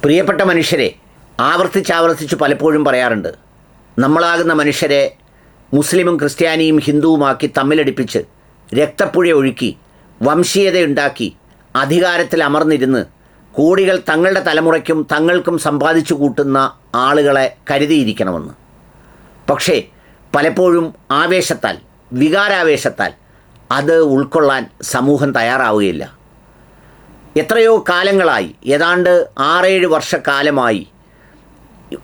പ്രിയപ്പെട്ട മനുഷ്യരെ, ആവർത്തിച്ചാവർത്തിച്ച് പലപ്പോഴും പറയാറുണ്ട്, നമ്മളാകുന്ന മനുഷ്യരെ മുസ്ലിമും ക്രിസ്ത്യാനിയും ഹിന്ദുവുമാക്കി തമ്മിലടിപ്പിച്ച് രക്തപ്പുഴ ഒഴുക്കി വംശീയതയുണ്ടാക്കി അധികാരത്തിൽ അമർന്നിരുന്ന് കോടികൾ തങ്ങളുടെ തലമുറയ്ക്കും തങ്ങൾക്കും സമ്പാദിച്ചു കൂട്ടുന്ന ആളുകളെ കരുതിയിരിക്കണമെന്ന്. പക്ഷേ പലപ്പോഴും ആവേശത്താൽ, വികാരാവേശത്താൽ അത് ഉൾക്കൊള്ളാൻ സമൂഹം തയ്യാറാവുകയില്ല. എത്രയോ കാലങ്ങളായി, ഏതാണ്ട് 6-7 വർഷക്കാലമായി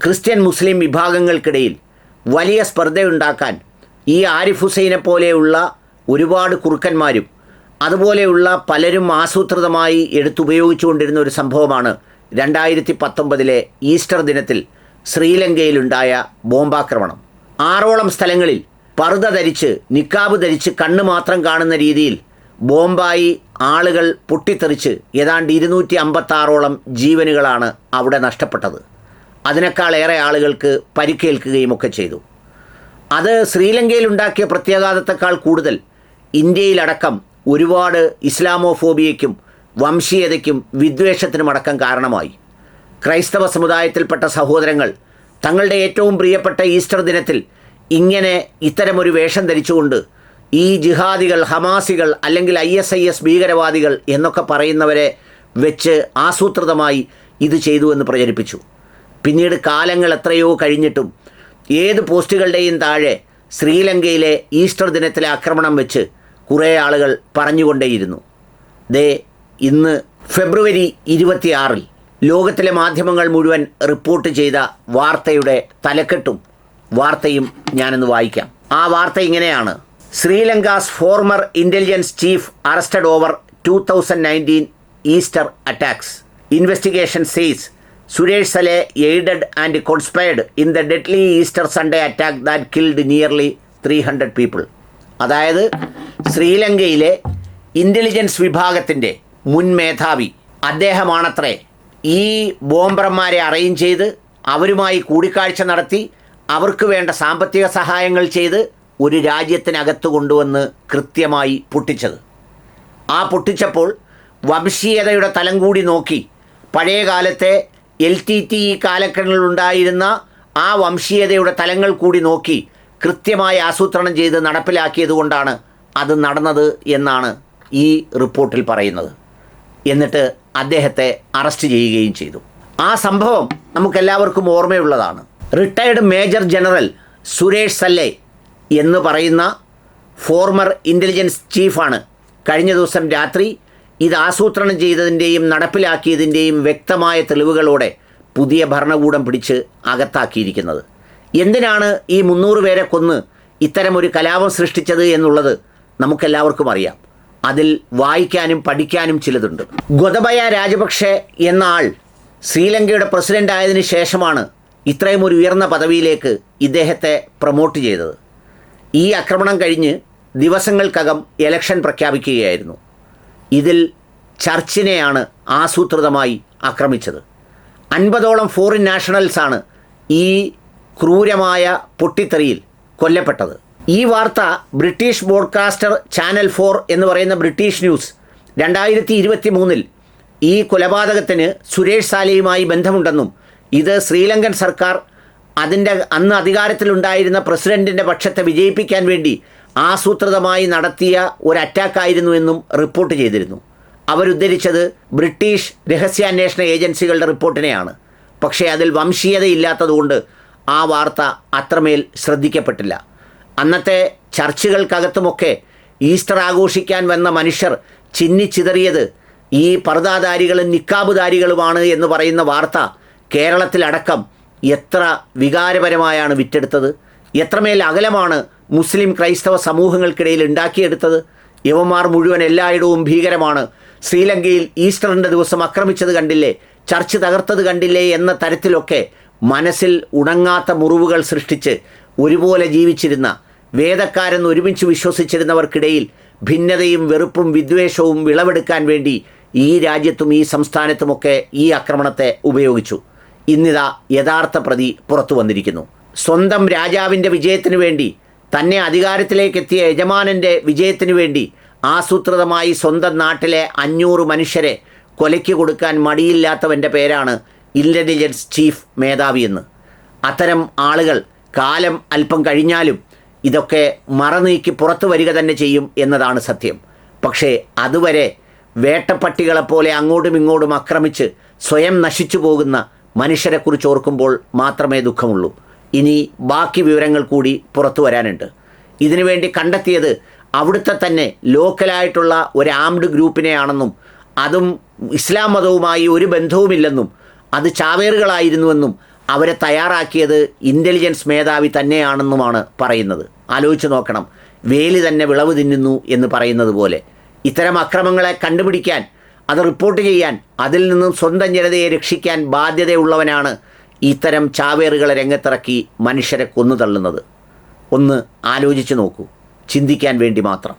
ക്രിസ്ത്യൻ മുസ്ലിം വിഭാഗങ്ങൾക്കിടയിൽ വലിയ സ്പർദ്ധയുണ്ടാക്കാൻ ഈ ആരിഫ് ഹുസൈനെ പോലെയുള്ള ഒരുപാട് കുറുക്കന്മാരും അതുപോലെയുള്ള പലരും ആസൂത്രിതമായി എടുത്തുപയോഗിച്ചുകൊണ്ടിരുന്ന ഒരു സംഭവമാണ് 2019 ഈസ്റ്റർ ദിനത്തിൽ ശ്രീലങ്കയിലുണ്ടായ ബോംബാക്രമണം. 6ഓളം സ്ഥലങ്ങളിൽ പർദ്ദ ധരിച്ച്, നിക്കാബ് ധരിച്ച്, കണ്ണ് മാത്രം കാണുന്ന രീതിയിൽ ബോംബായി ആളുകൾ പൊട്ടിത്തെറിച്ച് ഏതാണ്ട് 256ഓളം ജീവനുകളാണ് അവിടെ നഷ്ടപ്പെട്ടത്. അതിനേക്കാളേറെ ആളുകൾക്ക് പരിക്കേൽക്കുകയും ഒക്കെ ചെയ്തു. അത് ശ്രീലങ്കയിൽ ഉണ്ടാക്കിയ പ്രത്യാഘാതത്തെക്കാൾ കൂടുതൽ ഇന്ത്യയിലടക്കം ഒരുപാട് ഇസ്ലാമോഫോബിയയ്ക്കും വംശീയതയ്ക്കും വിദ്വേഷത്തിനുമടക്കം കാരണമായി. ക്രൈസ്തവ സമുദായത്തിൽപ്പെട്ട സഹോദരങ്ങൾ തങ്ങളുടെ ഏറ്റവും പ്രിയപ്പെട്ട ഈസ്റ്റർ ദിനത്തിൽ ഇങ്ങനെ ഇത്തരമൊരു വേഷം ധരിച്ചുകൊണ്ട് ഈ ജിഹാദികൾ, ഹമാസികൾ അല്ലെങ്കിൽ ISIS ഭീകരവാദികൾ എന്നൊക്കെ പറയുന്നവരെ വെച്ച് ആസൂത്രിതമായി ഇത് ചെയ്തു എന്ന് പ്രചരിപ്പിച്ചു. പിന്നീട് കാലങ്ങൾ എത്രയോ കഴിഞ്ഞിട്ടും ഏത് പോസ്റ്റുകളുടെയും താഴെ ശ്രീലങ്കയിലെ ഈസ്റ്റർ ദിനത്തിലെ ആക്രമണം വെച്ച് കുറേ ആളുകൾ പറഞ്ഞുകൊണ്ടേയിരുന്നു. ഇന്ന് ഫെബ്രുവരി 26 ലോകത്തിലെ മാധ്യമങ്ങൾ മുഴുവൻ റിപ്പോർട്ട് ചെയ്ത വാർത്തയുടെ തലക്കെട്ടും വാർത്തയും ഞാനൊന്ന് വായിക്കാം. ആ വാർത്ത ഇങ്ങനെയാണ്: Sri Lanka's former intelligence chief arrested over 2019 Easter attacks. Investigation says Suresh Sallay aided and conspired in the deadly Easter Sunday attack that killed nearly 300 people. അതായത് ശ്രീലങ്കയിലെ ഇൻ്റലിജൻസ് വിഭാഗത്തിൻ്റെ മുൻ മേധാവി അദ്ദേഹമാണത്രേ ഈ ബോംബർമാരെ അറേഞ്ച് ചെയ്ത് അവരുമായി കൂടിക്കാഴ്ച നടത്തി അവർക്ക് വേണ്ട സാമ്പത്തിക സഹായങ്ങൾ ചെയ്ത് ഒരു രാജ്യത്തിനകത്ത് കൊണ്ടുവന്ന് കൃത്യമായി പൊട്ടിച്ചത്. ആ പൊട്ടിച്ചപ്പോൾ വംശീയതയുടെ തലം കൂടി നോക്കി പഴയ കാലത്തെ LTTE കാലഘട്ടങ്ങളിലുണ്ടായിരുന്ന ആ വംശീയതയുടെ തലങ്ങൾ കൂടി നോക്കി കൃത്യമായി ആസൂത്രണം ചെയ്ത് നടപ്പിലാക്കിയത് കൊണ്ടാണ് അത് നടന്നത് എന്നാണ് ഈ റിപ്പോർട്ടിൽ പറയുന്നത്. എന്നിട്ട് അദ്ദേഹത്തെ അറസ്റ്റ് ചെയ്യുകയും ചെയ്തു. ആ സംഭവം നമുക്കെല്ലാവർക്കും ഓർമ്മയുള്ളതാണ്. റിട്ടയർഡ് മേജർ ജനറൽ സുരേഷ് സല്ലെ എന്ന് പറയുന്ന ഫോർമർ ഇൻ്റലിജൻസ് ചീഫാണ് കഴിഞ്ഞ ദിവസം രാത്രി ഇത് ആസൂത്രണം ചെയ്തതിൻ്റെയും നടപ്പിലാക്കിയതിൻ്റെയും വ്യക്തമായ തെളിവുകളോടെ പുതിയ ഭരണകൂടം പിടിച്ച് അകത്താക്കിയിരിക്കുന്നത്. എന്തിനാണ് ഈ 300 പേരെ കൊന്ന് ഇത്തരമൊരു കലാപം സൃഷ്ടിച്ചത് എന്നുള്ളത് നമുക്കെല്ലാവർക്കും അറിയാം. അതിൽ വായിക്കാനും പഠിക്കാനും ചിലതുണ്ട്. ഗോതബയ രാജപക്ഷെ എന്ന ആൾ ശ്രീലങ്കയുടെ പ്രസിഡൻ്റ് ആയതിനു ശേഷമാണ് ഇത്രയും ഒരു ഉയർന്ന പദവിയിലേക്ക് ഇദ്ദേഹത്തെ പ്രൊമോട്ട് ചെയ്തത്. ഈ ആക്രമണം കഴിഞ്ഞ് ദിവസങ്ങൾക്കകം ഇലക്ഷൻ പ്രഖ്യാപിക്കുകയായിരുന്നു. ഇതിൽ ചർച്ചിനെയാണ് ആസൂത്രിതമായി ആക്രമിച്ചത്. 50ഓളം ഫോറിൻ നാഷണൽസാണ് ഈ ക്രൂരമായ പൊട്ടിത്തെറിയിൽ കൊല്ലപ്പെട്ടത്. ഈ വാർത്ത ബ്രിട്ടീഷ് ബ്രോഡ്കാസ്റ്റർ ചാനൽ 4 എന്ന് പറയുന്ന ബ്രിട്ടീഷ് ന്യൂസ് 2023 ഈ കൊലപാതകത്തിന് സുരേഷ് സാലെയുമായി ബന്ധമുണ്ടെന്നും ഇത് ശ്രീലങ്കൻ സർക്കാർ അതിൻ്റെ അന്ന് അധികാരത്തിലുണ്ടായിരുന്ന പ്രസിഡൻറ്റിൻ്റെ പക്ഷത്തെ വിജയിപ്പിക്കാൻ വേണ്ടി ആസൂത്രിതമായി നടത്തിയ ഒരു അറ്റാക്കായിരുന്നു എന്നും റിപ്പോർട്ട് ചെയ്തിരുന്നു. അവരുദ്ധരിച്ചത് ബ്രിട്ടീഷ് രഹസ്യാന്വേഷണ ഏജൻസികളുടെ റിപ്പോർട്ടിനെയാണ്. പക്ഷേ അതിൽ വംശീയതയില്ലാത്തതുകൊണ്ട് ആ വാർത്ത അത്രമേൽ ശ്രദ്ധിക്കപ്പെട്ടില്ല. അന്നത്തെ ചർച്ചുകൾക്കകത്തുമൊക്കെ ഈസ്റ്റർ ആഘോഷിക്കാൻ വന്ന മനുഷ്യർ ചിന്നിച്ചിതറിയത് ഈ പർദ്ദാധാരികളും നിക്കാബുധാരികളുമാണ് എന്ന് പറയുന്ന വാർത്ത കേരളത്തിലടക്കം എത്ര വികാരപരമായാണ് വിറ്റെടുത്തത്. എത്രമേൽ അകലമാണ് മുസ്ലിം ക്രൈസ്തവ സമൂഹങ്ങൾക്കിടയിൽ ഉണ്ടാക്കിയെടുത്തത്. യവന്മാർ മുഴുവൻ എല്ലായിടവും ഭീകരമാണ്, ശ്രീലങ്കയിൽ ഈസ്റ്ററിൻ്റെ ദിവസം ആക്രമിച്ചത് കണ്ടില്ലേ, ചർച്ച് തകർത്തത് കണ്ടില്ലേ എന്ന തരത്തിലൊക്കെ മനസ്സിൽ ഉണങ്ങാത്ത മുറിവുകൾ സൃഷ്ടിച്ച് ഒരുപോലെ ജീവിച്ചിരുന്ന, വേദക്കാരെന്ന് ഒരുമിച്ച് വിശ്വസിച്ചിരുന്നവർക്കിടയിൽ ഭിന്നതയും വെറുപ്പും വിദ്വേഷവും വിളവെടുക്കാൻ വേണ്ടി ഈ രാജ്യത്തും ഈ സംസ്ഥാനത്തുമൊക്കെ ഈ ആക്രമണത്തെ ഉപയോഗിച്ചു. ഇന്നിതാ യഥാർത്ഥ പ്രതി പുറത്തു വന്നിരിക്കുന്നു. സ്വന്തം രാജാവിൻ്റെ വിജയത്തിനു വേണ്ടി, തന്നെ അധികാരത്തിലേക്കെത്തിയ യജമാനൻ്റെ വിജയത്തിനു വേണ്ടി ആസൂത്രിതമായി സ്വന്തം നാട്ടിലെ 500 മനുഷ്യരെ കൊലയ്ക്ക് കൊടുക്കാൻ മടിയില്ലാത്തവൻ്റെ പേരാണ് ഇൻ്റലിജൻസ് ചീഫ് മേധാവിയെന്ന്. അത്തരം ആളുകൾ കാലം അല്പം കഴിഞ്ഞാലും ഇതൊക്കെ മറനീക്കി പുറത്തു വരിക തന്നെ ചെയ്യും എന്നതാണ് സത്യം. പക്ഷേ അതുവരെ വേട്ടപ്പട്ടികളെപ്പോലെ അങ്ങോട്ടും ഇങ്ങോട്ടും ആക്രമിച്ച് സ്വയം നശിച്ചു പോകുന്ന മനുഷ്യരെക്കുറിച്ച് ഓർക്കുമ്പോൾ മാത്രമേ ദുഃഖമുള്ളൂ. ഇനി ബാക്കി വിവരങ്ങൾ കൂടി പുറത്തു വരാനുണ്ട്. ഇതിനുവേണ്ടി കണ്ടെത്തിയത് അവിടുത്തെ തന്നെ ലോക്കലായിട്ടുള്ള ഒരു ആംഡ് ഗ്രൂപ്പിനെയാണെന്നും അതും ഇസ്ലാം മതവുമായി ഒരു ബന്ധവുമില്ലെന്നും അത് ചാവേറുകളായിരുന്നുവെന്നും അവരെ തയ്യാറാക്കിയത് ഇൻ്റലിജൻസ് മേധാവി തന്നെയാണെന്നുമാണ് പറയുന്നത്. ആലോചിച്ച് നോക്കണം, വേലി തന്നെ വിളവ് തിന്നുന്നു എന്ന് പറയുന്നത് പോലെ. ഇത്തരം അക്രമങ്ങളെ കണ്ടുപിടിക്കാൻ, അത് റിപ്പോർട്ട് ചെയ്യാൻ, അതിൽ നിന്നും സ്വന്തം ജനതയെ രക്ഷിക്കാൻ ബാധ്യതയുള്ളവനാണ് ഇത്തരം ചാവേറുകളെ രംഗത്തിറക്കി മനുഷ്യരെ കൊന്നു തള്ളുന്നത്. ഒന്ന് ആലോചിച്ച് നോക്കൂ, ചിന്തിക്കാൻ വേണ്ടി മാത്രം.